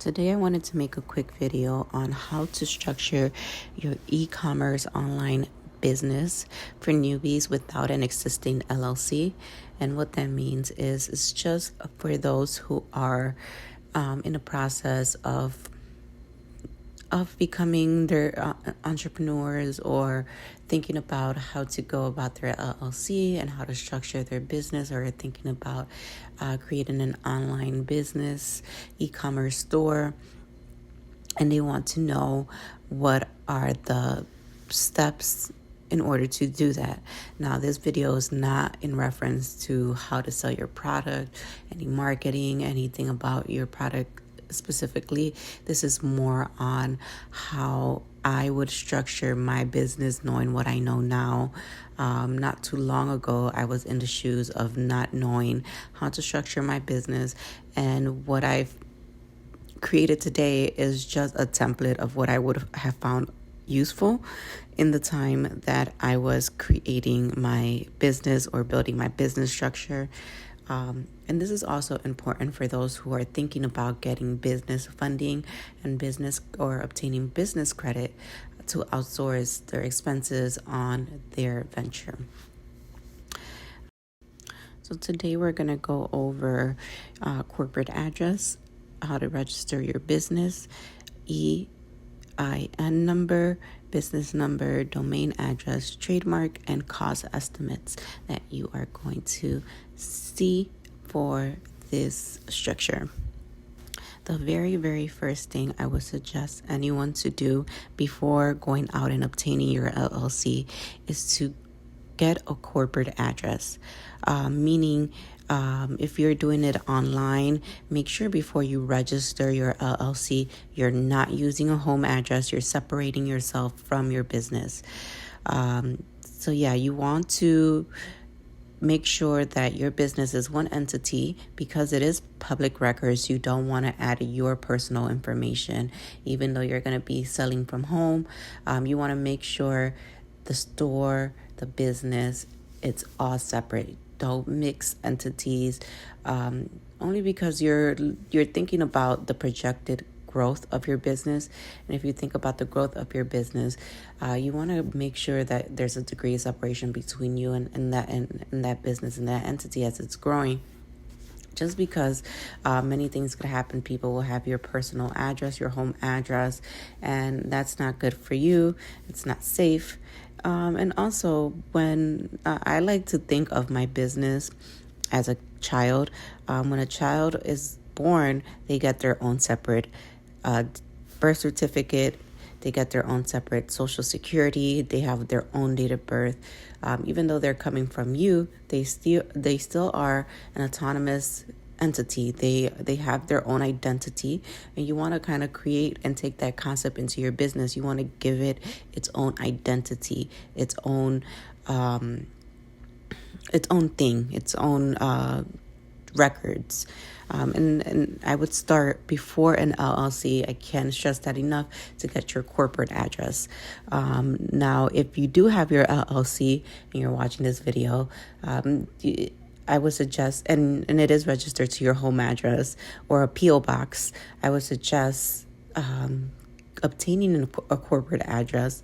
Today I wanted to make a quick video on how to structure your e-commerce online business for newbies without an existing LLC. And what that means is it's just for those who are in the process of becoming their entrepreneurs or thinking about how to go about their LLC and how to structure their business, or thinking about creating an online business, e-commerce store, and they want to know what are the steps in order to do that. Now, this video is not in reference to how to sell your product, any marketing, anything about your product specifically. This is more on how I would structure my business, knowing what I know now. Not too long ago, I was in the shoes of not knowing how to structure my business, and what I've created today is just a template of what I would have found useful in the time that I was creating my business or building my business structure. And this is also important for those who are thinking about getting business funding and business or obtaining business credit to outsource their expenses on their venture. So today we're going to go over corporate address, how to register your business, EIN number, business number, domain address, trademark, and cost estimates that you are going to see for this structure. The very, very first thing I would suggest anyone to do before going out and obtaining your LLC is to get a corporate address, meaning if you're doing it online, make sure before you register your LLC, you're not using a home address. You're separating yourself from your business. You want to make sure that your business is one entity because it is public records. You don't want to add your personal information, even though you're going to be selling from home. You want to make sure the store, the business, it's all separate. Don't mix entities, only because you're thinking about the projected growth of your business. And if you think about the growth of your business, you want to make sure that there's a degree of separation between you and that business and that entity as it's growing. Just because many things could happen. People will have your personal address, your home address, and that's not good for you. It's not safe. And also, when I like to think of my business as a child, when a child is born, they get their own separate birth certificate. They get their own separate social security. They have their own date of birth. Even though they're coming from you, they still are an autonomous entity. They have their own identity, and you want to kind of create and take that concept into your business. You want to give it its own identity, its own thing, its own records. And I would start before an LLC. I can't stress that enough, to get your corporate address. Now, if you do have your LLC and you're watching this video, I would suggest, and it is registered to your home address or a P.O. box, I would suggest obtaining a corporate address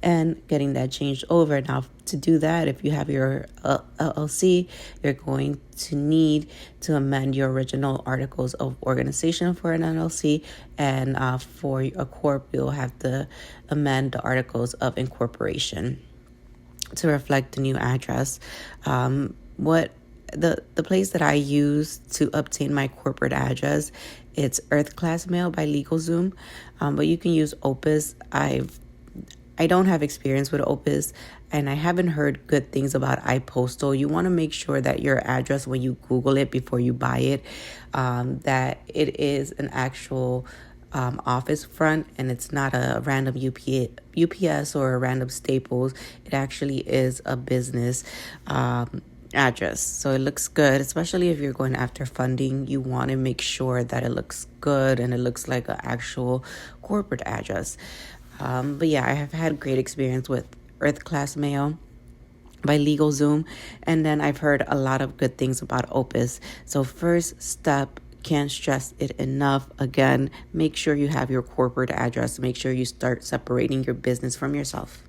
and getting that changed over. Now, to do that, if you have your LLC, you're going to need to amend your original articles of organization for an LLC, and for a corp, you'll have to amend the articles of incorporation to reflect the new address. What the place that I use to obtain my corporate address, it's Earth Class Mail by LegalZoom, but you can use Opus. I don't have experience with Opus, and I haven't heard good things about iPostal. You want to make sure that your address, when you Google it before you buy it, that it is an actual office front, and it's not a random UPS or a random Staples. It actually is a business address, so it looks good. Especially if you're going after funding, you want to make sure that it looks good and it looks like an actual corporate address. I have had great experience with Earth Class Mail by LegalZoom, and then I've heard a lot of good things about Opus. So first step, can't stress it enough. Again, make sure you have your corporate address. Make sure you start separating your business from yourself.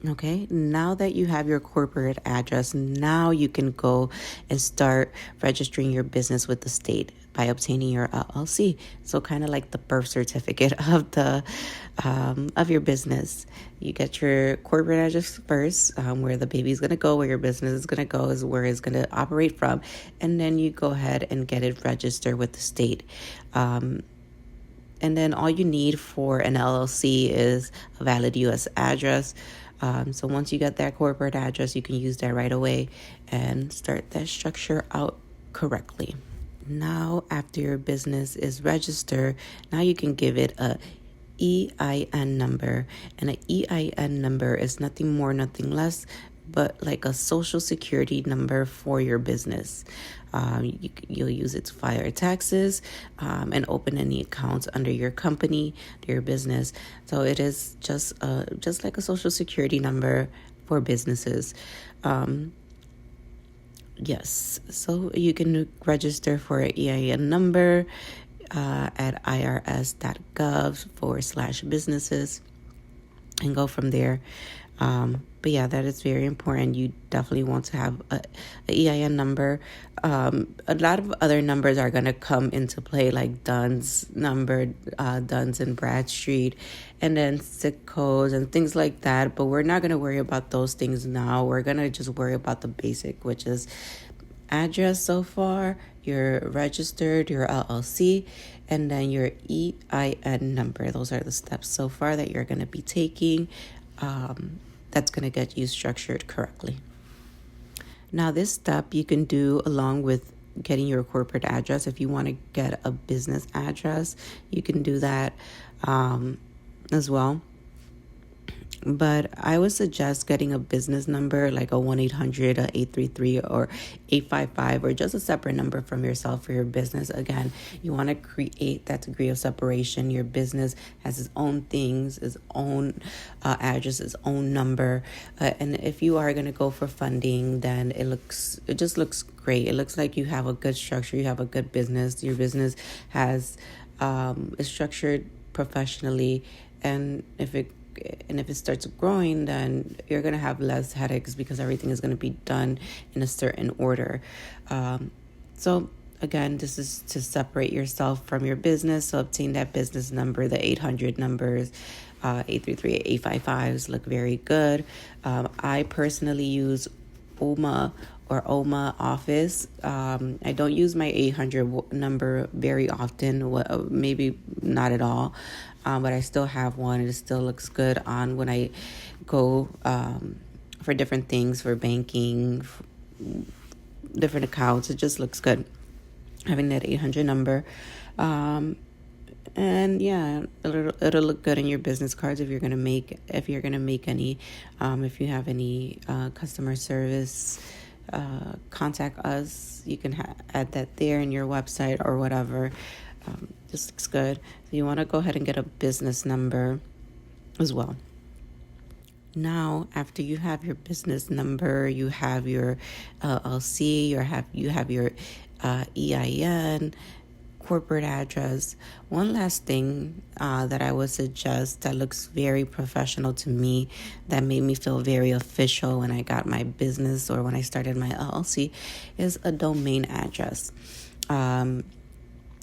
Okay, now that you have your corporate address, now you can go and start registering your business with the state by obtaining your LLC. So kind of like the birth certificate of your business. You get your corporate address first, where the baby's gonna go, where your business is gonna go, is where it's gonna operate from, and then you go ahead and get it registered with the state. And then all you need for an LLC is a valid U.S. address. So once you get that corporate address, you can use that right away and start that structure out correctly. Now, after your business is registered, now you can give it a EIN number. And an EIN number is nothing more, nothing less, but like a social security number for your business. You'll use it to file your taxes and open any accounts under your company, your business. So it is just like a social security number for businesses. Yes, so you can register for an EIN number at irs.gov/businesses and go from there. But yeah, that is very important. You definitely want to have a EIN number. A lot of other numbers are going to come into play, like Dunn's number, Dunn's and Bradstreet, and then SIC codes and things like that. But we're not going to worry about those things now. We're going to just worry about the basic, which is address so far, your registered, your LLC, and then your EIN number. Those are the steps so far that you're going to be taking. That's going to get you structured correctly. Now, this step you can do along with getting your corporate address. If you want to get a business address, you can do that as well. But I would suggest getting a business number like a 1-800, a 833, or 855, or just a separate number from yourself for your business. Again, you want to create that degree of separation. Your business has its own things, its own address, its own number. And if you are going to go for funding, then it just looks great. It looks like you have a good structure. You have a good business. Your business is structured professionally, and if it starts growing, then you're going to have less headaches because everything is going to be done in a certain order. So again, this is to separate yourself from your business. So obtain that business number. The 800 numbers, 833, 855s look very good. I personally use OMA office. I don't use my 800 number very often, maybe not at all. But I still have one. It still looks good on when I go for different things, for banking, for different accounts. It just looks good having that 800 number. And yeah, it'll look good in your business cards if you're gonna make any. If you have any customer service, contact us. You can add that there in your website or whatever. This looks good. So you want to go ahead and get a business number as well. Now, after you have your business number, you have your LLC, you have your EIN, corporate address. One last thing that I would suggest that looks very professional to me, that made me feel very official when I got my business or when I started my LLC, is a domain address.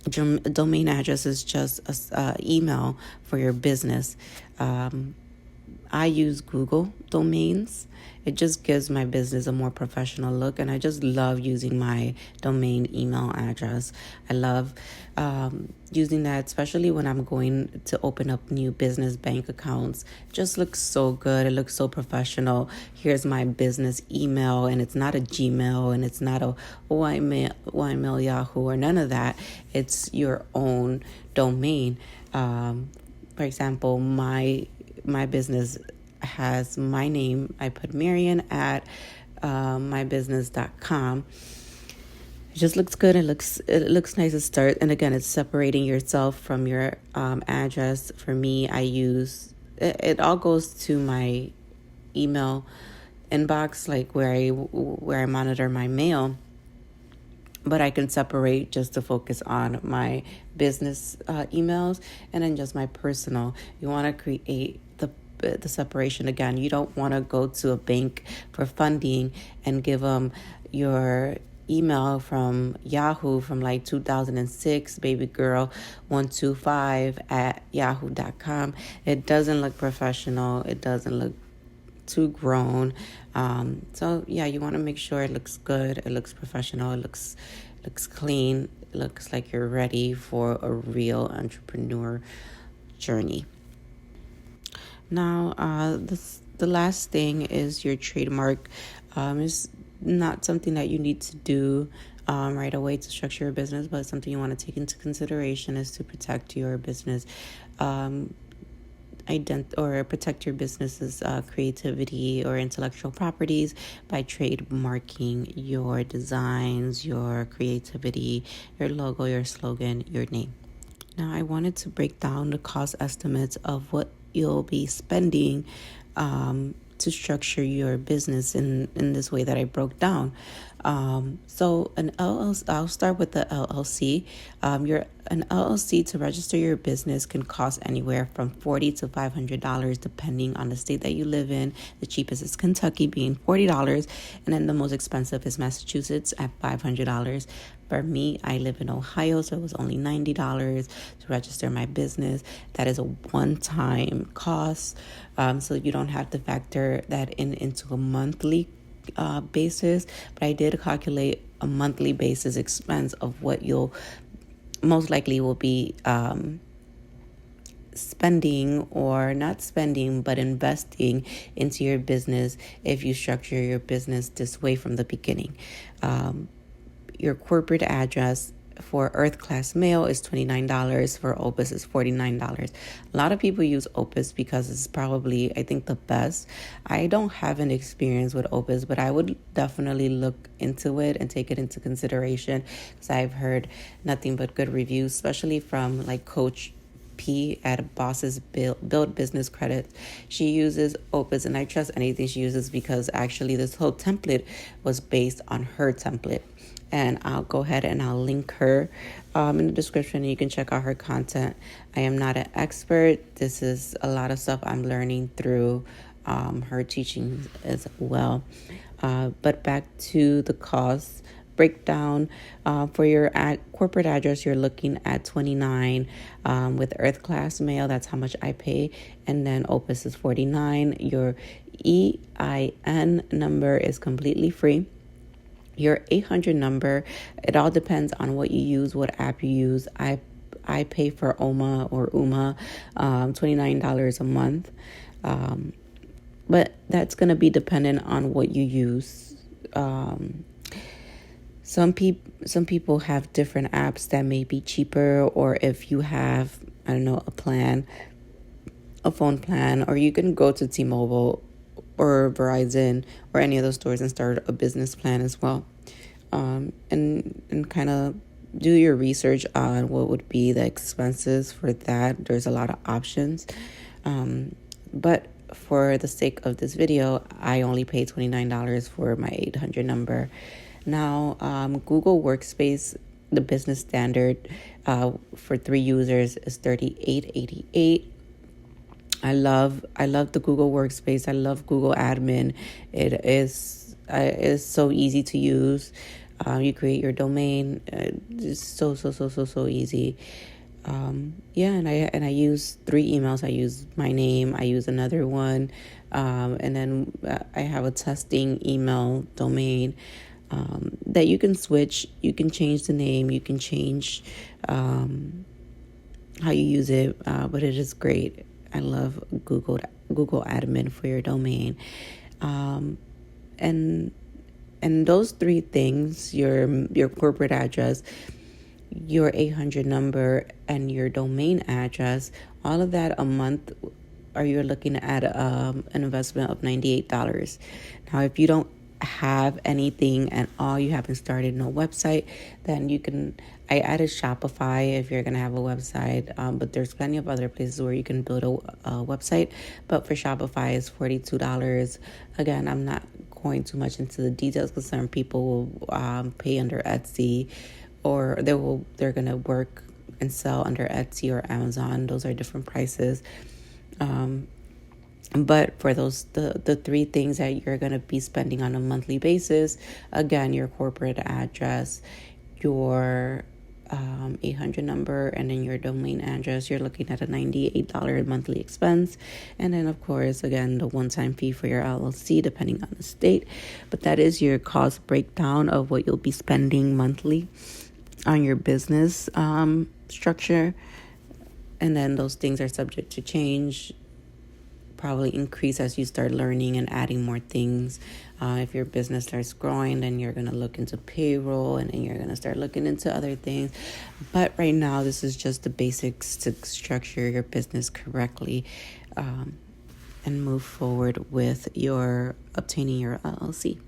Domain address is just an email for your business. I use Google domains. It just gives my business a more professional look, and I just love using my domain email address. I love using that, especially when I'm going to open up new business bank accounts. It just looks so good. It looks so professional. Here's my business email, and it's not a Gmail, and it's not a Ymail, Yahoo, or none of that. It's your own domain. For example, my business has my name. I put Marian at mybusiness.com. It just looks good. It looks nice to start. And again, it's separating yourself from your address. For me, I use it all goes to my email inbox, like where I monitor my mail. but I can separate just to focus on my business emails and then just my personal. You want to create the separation. Again, you don't want to go to a bank for funding and give them your email from Yahoo from like 2006, baby girl 125 at yahoo.com. It doesn't look professional. It doesn't look too grown. So yeah, you want to make sure it looks good, it looks professional, it looks clean, it looks like you're ready for a real entrepreneur journey. Now, the last thing is your trademark. Is not something that you need to do right away to structure your business, but something you want to take into consideration is to protect your business. Or protect your business's creativity or intellectual properties by trademarking your designs, your creativity, your logo, your slogan, your name. Now, I wanted to break down the cost estimates of what you'll be spending to structure your business in this way that I broke down. So an LLC, I'll start with the LLC. An LLC to register your business can cost anywhere from $40 to $500 depending on the state that you live in. The cheapest is Kentucky, being $40, and then the most expensive is Massachusetts at $500. For me, I live in Ohio, so it was only $90 to register my business. That is a one-time cost, so you don't have to factor that into a monthly basis. But I did calculate a monthly basis expense of what you'll most likely will be spending, or not spending, but investing into your business if you structure your business this way from the beginning. Your corporate address for Earth Class Mail is $29. For Opus is $49. A lot of people use Opus because it's probably, I think, the best. I don't have an experience with Opus, but I would definitely look into it and take it into consideration because I've heard nothing but good reviews, especially from like Coach P at Boss's Build Business Credit. She uses Opus, and I trust anything she uses because actually this whole template was based on her template. And I'll go ahead and I'll link her in the description. You can check out her content. I am not an expert. This is a lot of stuff I'm learning through her teachings as well. But back to the cost breakdown. For your corporate address, you're looking at $29. With Earth Class Mail, that's how much I pay. And then Opus is $49. Your EIN number is completely free. Your 800 number, it all depends on what you use, what app you use. I pay for OMA or UMA, $29 a month. But that's going to be dependent on what you use. Some people have different apps that may be cheaper, or if you have, I don't know, a phone plan, or you can go to T-Mobile or Verizon or any of those stores and start a business plan as well. And kind of do your research on what would be the expenses for that. There's a lot of options. But for the sake of this video, I only paid $29 for my 800 number. Now, Google Workspace, the business standard for 3 users is $38.88. I love the Google Workspace. I love Google Admin. It is so easy to use. You create your domain. It's so easy. And I use 3 emails. I use my name. I use another one, and then I have a testing email domain that you can switch. You can change the name. You can change how you use it, but it is great. I love Google Admin for your domain. And those 3 things, your corporate address, your 800 number, and your domain address, all of that a month, or you're looking at an investment of $98. Now, if you don't have anything and all you haven't started no website, then you can, I added Shopify if you're going to have a website, but there's plenty of other places where you can build a website. But for Shopify, it's $42. Again, I'm not going too much into the details because some people will pay under Etsy, or they're gonna work and sell under Etsy or Amazon. Those are different prices. But for the three things that you're going to be spending on a monthly basis, again, your corporate address, your 800 number, and then your domain address, you're looking at a $98 monthly expense. And then, of course, again, the one-time fee for your LLC, depending on the state. But that is your cost breakdown of what you'll be spending monthly on your business structure. And then those things are subject to change, probably increase as you start learning and adding more things. If your business starts growing, then you're going to look into payroll, and then you're going to start looking into other things. But right now, this is just the basics to structure your business correctly and move forward with your obtaining your LLC.